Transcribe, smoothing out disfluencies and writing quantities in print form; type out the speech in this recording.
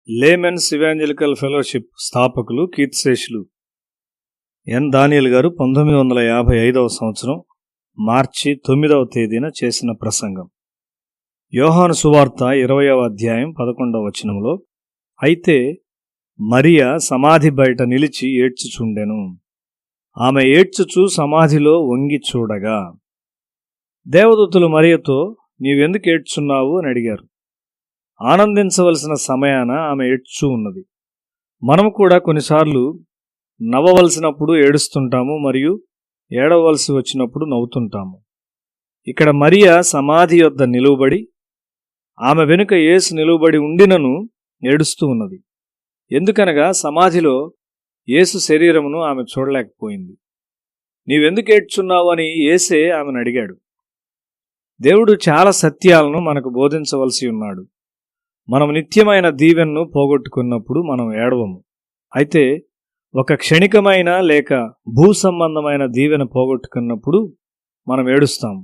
Laymen's evangelical fellowship స్థాపకులు కీర్తిశేషులు ఎన్ దానియేల్ గారు 1955వ సంవత్సరం మార్చి 9వ తేదీన చేసిన ప్రసంగం. యోహాను సువార్త 20వ అధ్యాయం 11వ వచనంలో, అయితే మరియ సమాధి బయట నిలిచి ఏడ్చుచుండెను. ఆమె ఏడ్చుచు సమాధిలో వంగి చూడగా, దేవదూతలు మరియతో, నీవెందుకు ఏడ్చున్నావు అని అడిగారు. ఆనందించవలసిన సమయాన ఆమె ఏడ్చూ ఉన్నది. మనము కూడా కొన్నిసార్లు నవ్వవలసినప్పుడు ఏడుస్తుంటాము, మరియు ఏడవలసి వచ్చినప్పుడు నవ్వుతుంటాము. ఇక్కడ మరియ సమాధి యొద్ద నిలువబడి, ఆమె వెనుక యేసు నిలువబడి ఉండినను ఏడుస్తూ ఉన్నది. ఎందుకనగా సమాధిలో యేసు శరీరమును ఆమె చూడలేకపోయింది. నీవెందుకు ఏడ్చున్నావు అని యేసే ఆమెను అడిగాడు. దేవుడు చాలా సత్యాలను మనకు బోధించవలసి ఉన్నాడు. మనం నిత్యమైన దీవెనను పోగొట్టుకున్నప్పుడు మనం ఏడవము. అయితే ఒక క్షణికమైన లేక భూ సంబంధమైన దీవెన పోగొట్టుకున్నప్పుడు మనం ఏడుస్తాము.